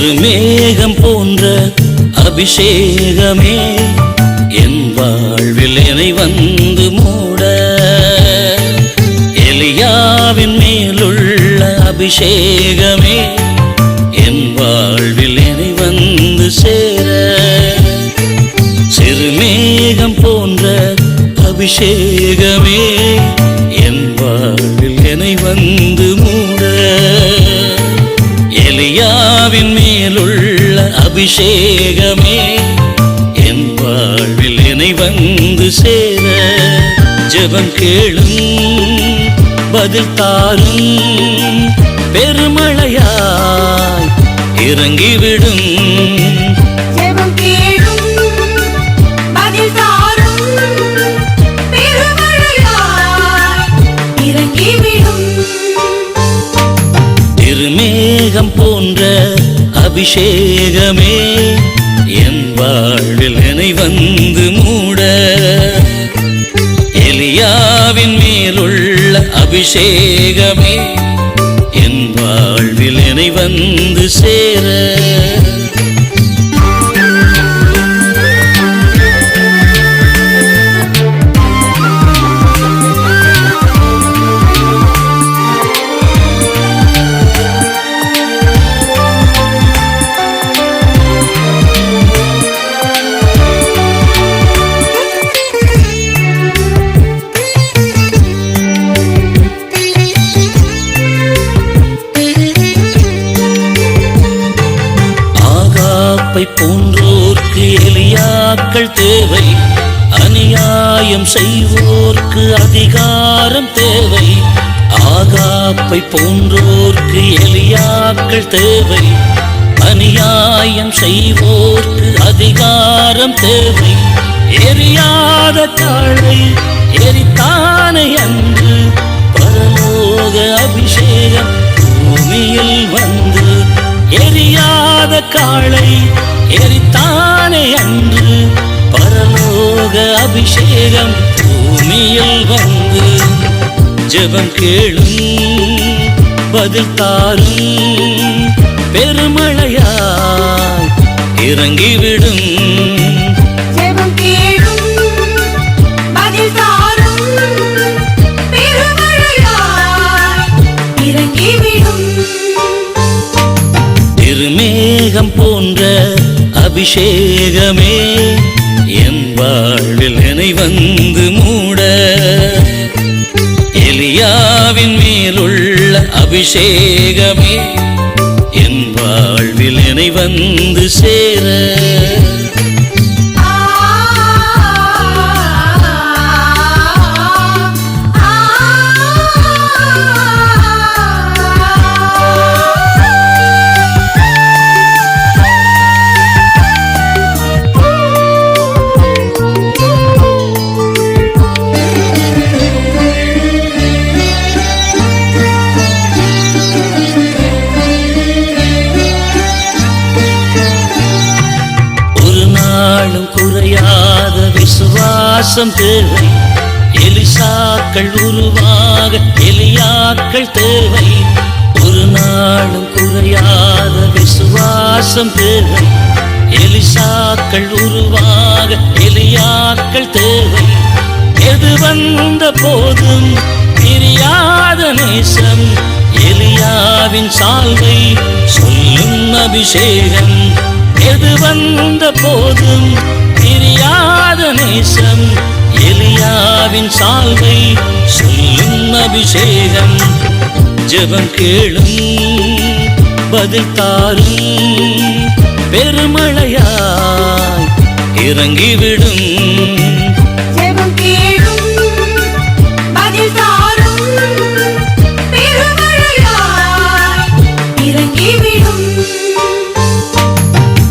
சிறுமேகம் போன்ற அபிஷேகமே என் வாழ்வில் என்னை வந்து மூட, எலியாவின் மேலுள்ள அபிஷேகமே என் வாழ்வில் என்னை வந்து சேர, சிறுமேகம் போன்ற அபிஷேகமே என் வாழ்வில் என்னை வந்து மூட, எலியாவின் மேலுள்ள அபிஷேகமே என் வாழ்வில் என்னை வந்து சேர, ஜெபம் கேளும் பதில் தாரும் பெருமழையாய் இறங்கிவிடும், திருமேகம் போன்ற அபிஷேகமே என் வாழ்வில் என்னை வந்து மூட, எலியாவின் மேலுள்ள அபிஷேகமே என் வாழ்வில் என்னை வந்து சேர, போன்றோர்க்கு எலியாக்கள் தேவை, அநியாயம் செய்வோர்க்கு அதிகாரம் தேவை, ஆகாப்பை போன்றோர்க்கு எலியாக்கள் தேவை, அநியாயம் செய்வோர்க்கு அதிகாரம் தேவை, எரியாத காளை எரித்தானே அன்று பரலோக அபிஷேகம் பூமியில் வந்து, எரியாத காளை எரித்தானே அன்று பரலோக அபிஷேகம் பூமியில் வந்து, ஜெபம் கேளும் பதில் தாரும் பெருமழையாய் இறங்கிவிடும், திருமேகம் போன்ற அபிஷேகமே என் வாழ்வில் என்னை வந்து மூட, எலியாவின் மேலுள்ள அபிஷேகமே என் வாழ்வில் என்னை வந்து சேர, குறையாத விசுவாசம் தேவை, எலிசாக்கள் உருவாக எலியாக்கள் தேவை, ஒரு நாளும் குறையாத விசுவாசம் தேவை, எலிசாக்கள் உருவாக எலியாக்கள் தேவை, எது வந்த போதும் பிரியாத நேசம், எலியாவின் சால்வை சொல்லும் அபிஷேகம், எது வந்த போதும் பிரியாத நேசம், எலியாவின் சால்வை சொல்லும் அபிஷேகம், ஜெபம் கேளும் பதில் தாரும் பெருமழையாய் இறங்கிவிடும்,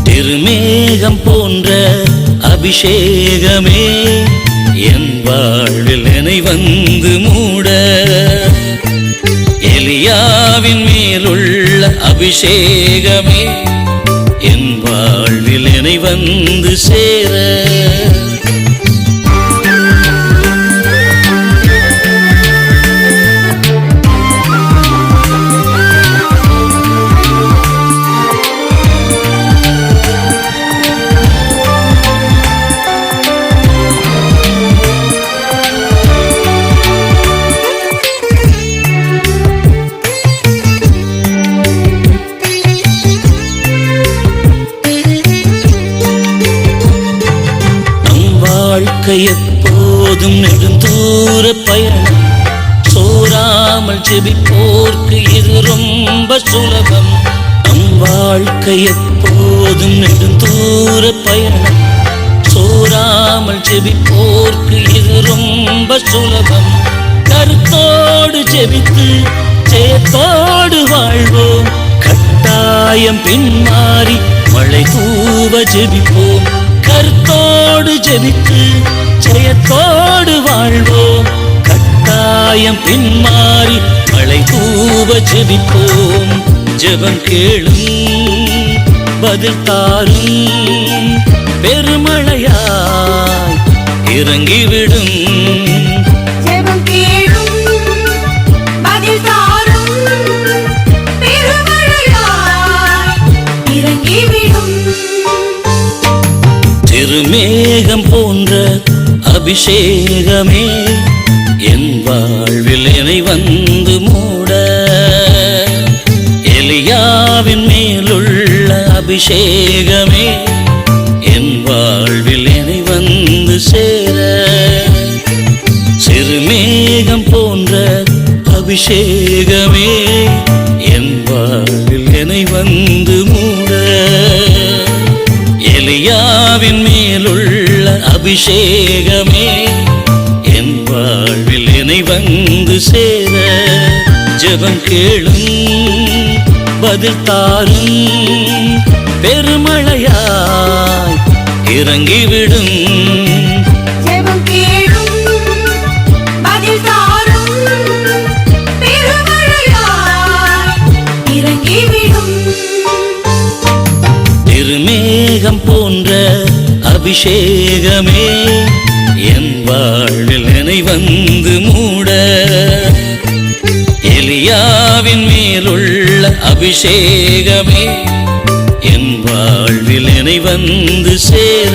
திருமேகம் போன்ற அபிஷேகமே என் வாழ்வில் என்னை வந்து மூட, எலியாவின் மேலுள்ள அபிஷேகமே என் வாழ்வில் என்னை வந்து சேர, எப்போதும் நெடுந்தூர பயணம் சோராமல் ஜெபிப்போர்க்கு இது ரொம்ப சுலபம் நம் வாழ்க்கை எப்போதும் நெடுந்தூர பயணம் சோராமல் ஜெபிப்போர்க்கு இது ரொம்ப சுலபம் கருத்தோடு ஜெபித்து ஜெயத்தோடு வாழ்வோம் கட்டாயம் பின்மாறி மழை தூவ ஜெபிப்போம் கருத்தோடு ஜெபித்து ஜெயத்தோடு வாழ்வோம் கட்டாயம் பின்மாறி மழை தூவ ஜெபிப்போம் ஜெபம் கேளும் பதில் தாரும் பெருமழையாய் இறங்கிவிடும் திருமேகம் போன்ற அபிஷேகமே என் வாழ்வில் என்னை வந்து மூட எலியாவின் மேலுள்ள அபிஷேகமே என் வாழ்வில் என்னை வந்து சேர சிறுமேகம் போன்ற அபிஷேகமே என் வாழ்வில் என்னை வந்து மூட எலியாவின் மேலுள்ள அபிஷேகமே என் வாழ்வில் என்னை வந்து சேர ஜெபம் கேளும் பதில் தாரும் பெருமழையாய் இறங்கிவிடும் திருமேகம் போன்ற அபிஷேகமே என் வாழ்வில் என்னை வந்து மூட எலியாவின் மேலுள்ள அபிஷேகமே என் வாழ்வில் என்னை வந்து சேர